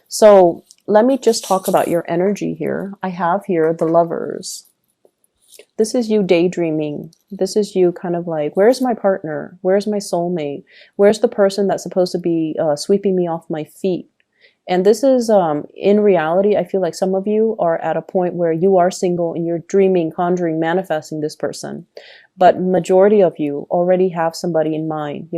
So let me just talk about your energy here. I have here the Lovers. This is you daydreaming. This is you kind of like, where's my partner? Where's my soulmate? Where's the person that's supposed to be sweeping me off my feet? And this is, in reality, I feel like some of you are at a point where you are single and you're dreaming, conjuring, manifesting this person. But majority of you already have somebody in mind.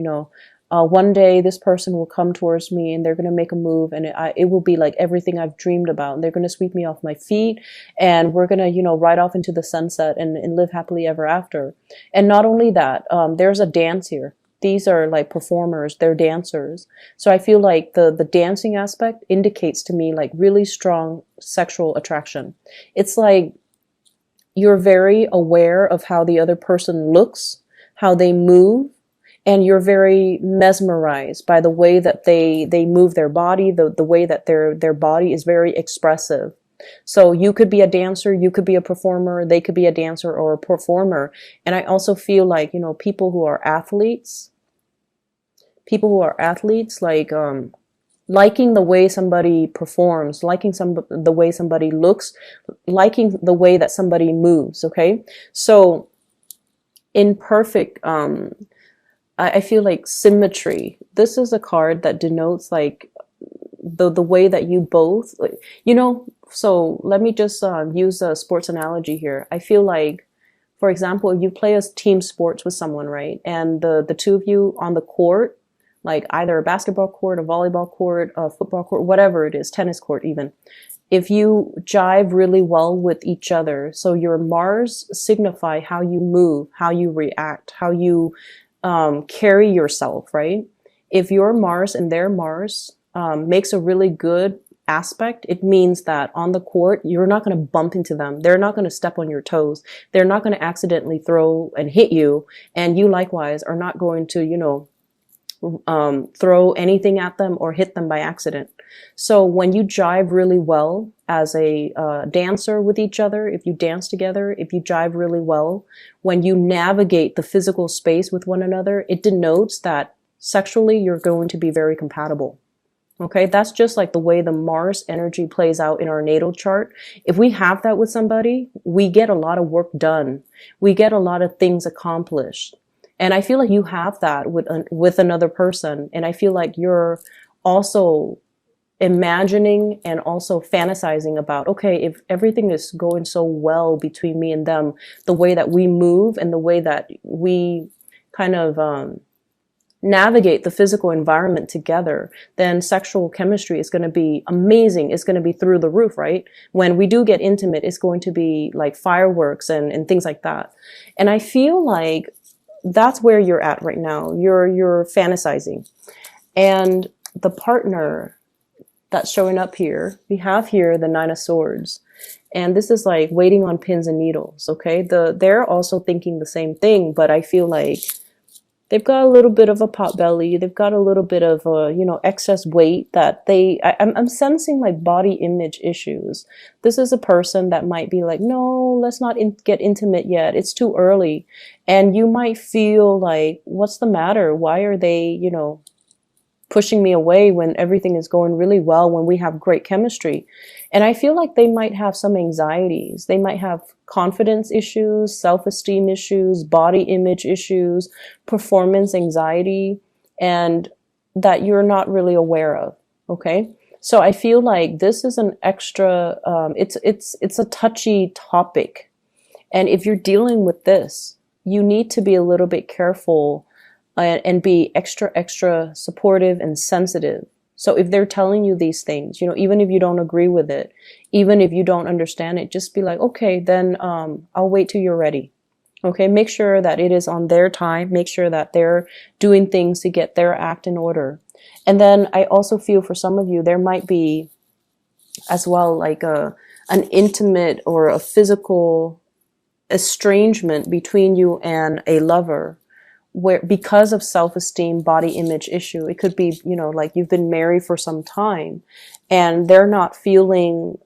One day this person will come towards me and they're going to make a move, and it will be like everything I've dreamed about. And they're going to sweep me off my feet, and we're going to, ride off into the sunset and live happily ever after. And not only that, there's a dance here. These are like performers, they're dancers. So I feel like the dancing aspect indicates to me like really strong sexual attraction. It's like you're very aware of how the other person looks, how they move, and you're very mesmerized by the way that they move their body, the way that their body is very expressive. So you could be a dancer, you could be a performer, they could be a dancer or a performer. And I also feel like, people who are athletes, like liking the way somebody performs, liking the way somebody looks, liking the way that somebody moves. Okay, so in perfect I feel like symmetry. This is a card that denotes like the way that you both, so let me just use a sports analogy here. I feel like, for example, you play a team sports with someone, right? And the two of you on the court, like either a basketball court, a volleyball court, a football court, whatever it is, tennis court even. If you jive really well with each other, so your Mars signify how you move, how you react, how you carry yourself, right? If your Mars and their Mars makes a really good aspect, it means that on the court, you're not going to bump into them. They're not going to step on your toes. They're not going to accidentally throw and hit you. And you likewise are not going to, throw anything at them or hit them by accident. So when you jive really well as a dancer with each other, if you dance together, if you jive really well, when you navigate the physical space with one another, it denotes that sexually you're going to be very compatible. Okay, that's just like the way the Mars energy plays out in our natal chart. If we have that with somebody, we get a lot of work done. We get a lot of things accomplished. And I feel like you have that with another person. And I feel like you're also imagining and also fantasizing about, okay, if everything is going so well between me and them, the way that we move and the way that we kind of navigate the physical environment together, then sexual chemistry is going to be amazing. It's going to be through the roof, right? When we do get intimate, it's going to be like fireworks and things like that. And I feel like that's where you're at right now. You're fantasizing. And the partner that's showing up here, we have here the Nine of Swords. And this is like waiting on pins and needles, okay? They're also thinking the same thing, but I feel like they've got a little bit of a pot belly. They've got a little bit of, excess weight that I'm sensing like body image issues. This is a person that might be like, no, let's not get intimate yet. It's too early. And you might feel like, what's the matter? Why are they, pushing me away when everything is going really well, when we have great chemistry? And I feel like they might have some anxieties. They might have confidence issues, self-esteem issues, body image issues, performance anxiety, and that you're not really aware of. Okay. So I feel like this is an extra, it's a touchy topic. And if you're dealing with this, you need to be a little bit careful and be extra supportive and sensitive. So if they're telling you these things, even if you don't agree with it, even if you don't understand it, just be like, okay, then I'll wait till you're ready. Okay, make sure that it is on their time. Make sure that they're doing things to get their act in order. And then I also feel for some of you, there might be as well like an intimate or a physical estrangement between you and a lover, where because of self-esteem, body image issue. It could be, like you've been married for some time and they're not feeling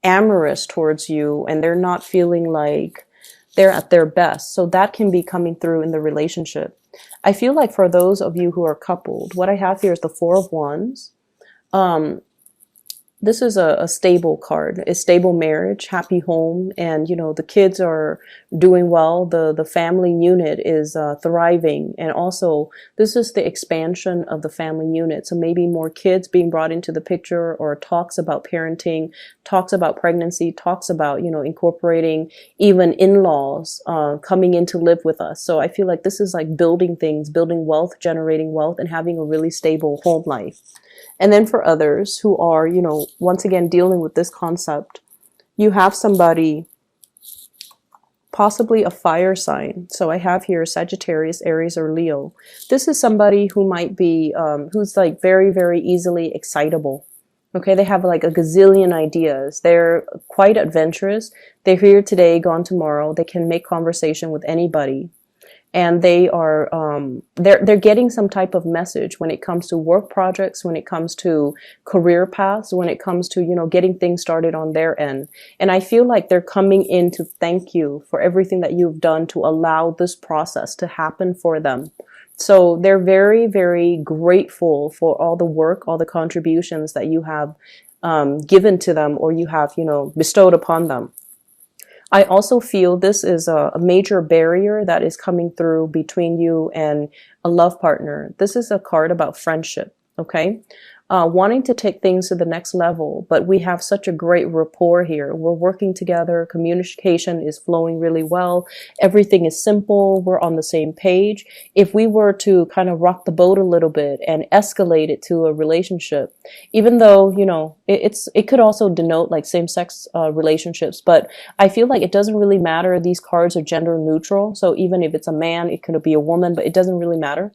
amorous towards you, and they're not feeling like they're at their best. So that can be coming through in the relationship. I feel like for those of you who are coupled, what I have here is the Four of Wands. this is a stable card, a stable marriage, happy home, and the kids are doing well. The family unit is thriving, and also this is the expansion of the family unit. So maybe more kids being brought into the picture, or talks about parenting, talks about pregnancy, talks about incorporating even in-laws coming in to live with us. So I feel like this is like building things, building wealth, generating wealth, and having a really stable home life. And then for others who are, once again, dealing with this concept, you have somebody, possibly a fire sign. So I have here Sagittarius, Aries, or Leo. This is somebody who might be, who's like very, very easily excitable. Okay, they have like a gazillion ideas. They're quite adventurous. They're here today, gone tomorrow. They can make conversation with anybody. And they are they're getting some type of message when it comes to work projects, when it comes to career paths, when it comes to getting things started on their end. And I feel like they're coming in to thank you for everything that you've done to allow this process to happen for them. So they're very, very grateful for all the work, all the contributions that you have given to them, or you have bestowed upon them. I also feel this is a major barrier that is coming through between you and a love partner. This is a card about friendship, okay? Wanting to take things to the next level, but we have such a great rapport here. We're working together. Communication is flowing really well. Everything is simple. We're on the same page. If we were to kind of rock the boat a little bit and escalate it to a relationship, even though, it could also denote like same-sex relationships, but I feel like it doesn't really matter. These cards are gender neutral. So even if it's a man, it could be a woman, but it doesn't really matter.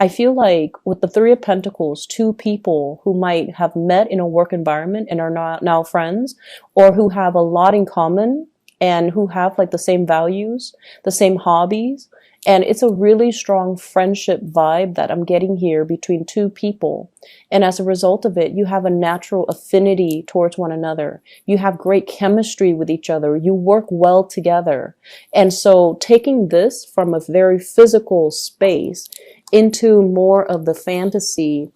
I feel like with the Three of Pentacles, two people who might have met in a work environment and are not now friends, or who have a lot in common and who have like the same values, the same hobbies. And it's a really strong friendship vibe that I'm getting here between two people. And as a result of it, you have a natural affinity towards one another. You have great chemistry with each other. You work well together. And so taking this from a very physical space into more of the fantasy,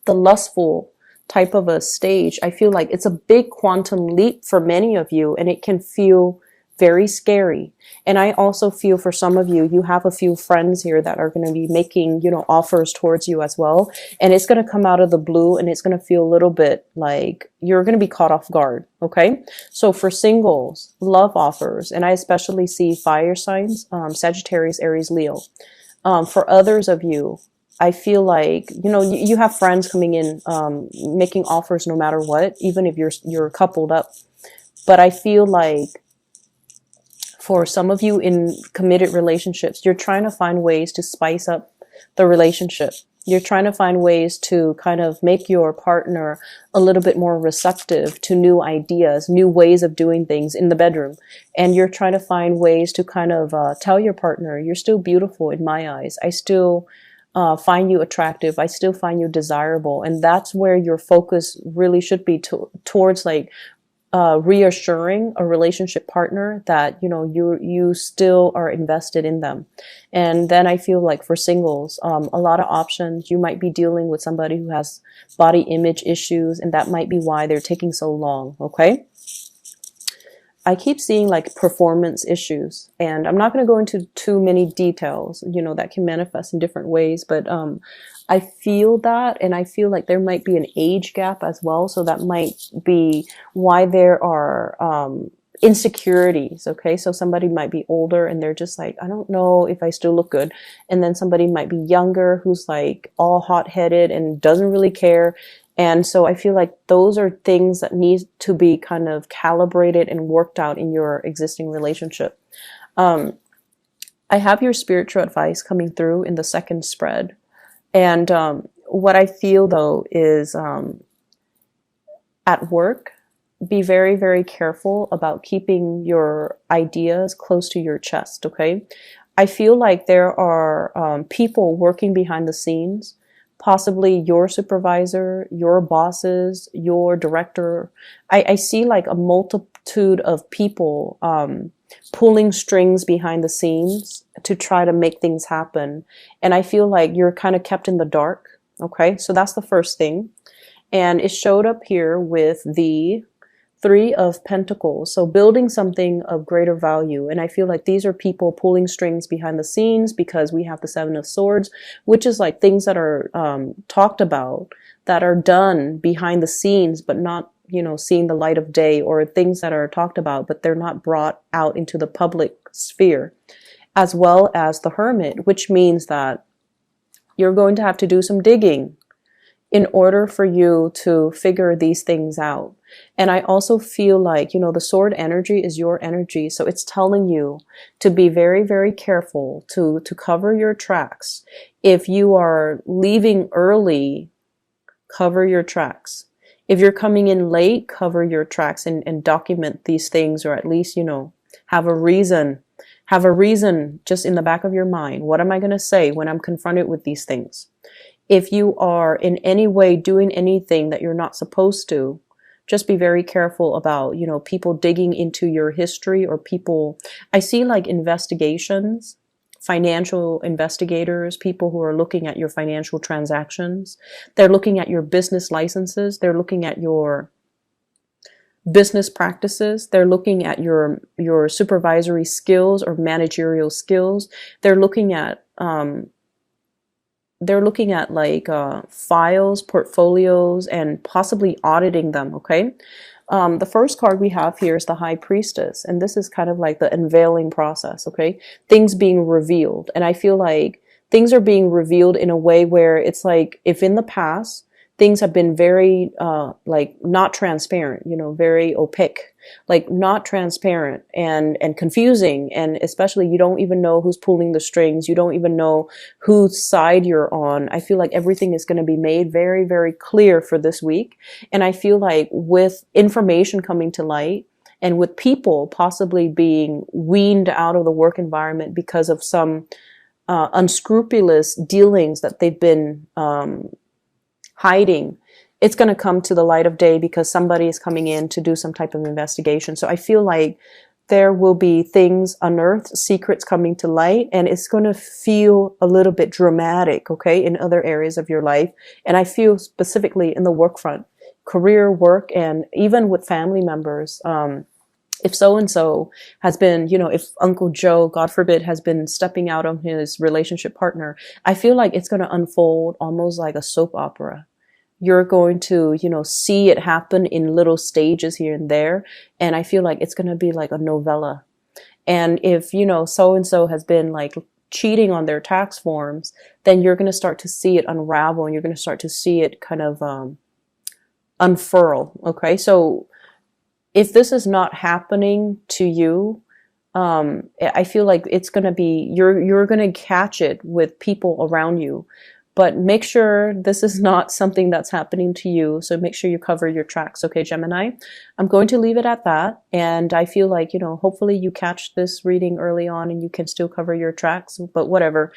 the lustful type of a stage, I feel like it's a big quantum leap for many of you, and it can feel very scary. And I also feel for some of you, you have a few friends here that are going to be making, offers towards you as well. And it's going to come out of the blue, and it's going to feel a little bit like you're going to be caught off guard. Okay. So for singles, love offers, and I especially see fire signs, Sagittarius, Aries, Leo. For others of you, I feel like, you have friends coming in, making offers no matter what, even if you're coupled up. But I feel like for some of you in committed relationships, you're trying to find ways to spice up the relationship. You're trying to find ways to kind of make your partner a little bit more receptive to new ideas, new ways of doing things in the bedroom. And you're trying to find ways to kind of tell your partner, you're still beautiful in my eyes. I still find you attractive. I still find you desirable. And that's where your focus really should be towards like reassuring a relationship partner that you still are invested in them. And then I feel like for singles, a lot of options. You might be dealing with somebody who has body image issues, and that might be why they're taking so long. Okay, I keep seeing like performance issues, and I'm not going to go into too many details, that can manifest in different ways, but I feel that, and I feel like there might be an age gap as well. So that might be why there are insecurities. Okay. So somebody might be older and they're just like, I don't know if I still look good. And then somebody might be younger who's like all hot-headed and doesn't really care. And so I feel like those are things that need to be kind of calibrated and worked out in your existing relationship. I have your spiritual advice coming through in the second spread. And what I feel, though, is at work, be very, very careful about keeping your ideas close to your chest, okay? I feel like there are people working behind the scenes, possibly your supervisor, your bosses, your director. I see like a multitude of people pulling strings behind the scenes to try to make things happen. And I feel like you're kind of kept in the dark. Okay, so that's the first thing. And it showed up here with the Three of Pentacles. So building something of greater value. And I feel like these are people pulling strings behind the scenes, because we have the Seven of Swords, which is like things that are talked about, that are done behind the scenes, but not, you know, seeing the light of day, or things that are talked about, but they're not brought out into the public sphere. As well as the Hermit, which means that you're going to have to do some digging in order for you to figure these things out. And I also feel like, you know, the sword energy is your energy. So it's telling you to be very, very careful, to cover your tracks. If you are leaving early, cover your tracks. If you're coming in late, cover your tracks, and document these things, or at least, you know, have a reason. Have a reason just in the back of your mind. What am I going to say when I'm confronted with these things? If you are in any way doing anything that you're not supposed to, just be very careful about, you know, people digging into your history, or people, I see like investigations, financial investigators, people who are looking at your financial transactions. They're looking at your business licenses. They're looking at your business practices. They're looking at your supervisory skills or managerial skills. They're looking at like files, portfolios, and possibly auditing them. Okay. The first card we have here is the High Priestess, and this is kind of like the unveiling process. Okay. Things being revealed. And I feel like things are being revealed in a way where it's like, if in the past things have been very like not transparent, you know, very opaque, like not transparent and confusing, and especially you don't even know who's pulling the strings, you don't even know whose side you're on. I feel like everything is going to be made very, very clear for this week. And I feel like with information coming to light, and with people possibly being weaned out of the work environment because of some unscrupulous dealings that they've been hiding, it's going to come to the light of day, because somebody is coming in to do some type of investigation. So I feel like there will be things unearthed, secrets coming to light, and it's going to feel a little bit dramatic, okay, in other areas of your life. And I feel specifically in the work front, career, work, and even with family members. If so-and-so has been, you know, if Uncle Joe, God forbid, has been stepping out on his relationship partner, I feel like it's going to unfold almost like a soap opera. You're going to, you know, see it happen in little stages here and there. And I feel like it's going to be like a novella. And if, you know, so-and-so has been like cheating on their tax forms, then you're going to start to see it unravel, and you're going to start to see it kind of unfurl. Okay. So if this is not happening to you, I feel like it's going to be, you're going to catch it with people around you. But make sure this is not something that's happening to you. So make sure you cover your tracks. Okay, Gemini? I'm going to leave it at that. And I feel like, you know, hopefully you catch this reading early on and you can still cover your tracks, but whatever.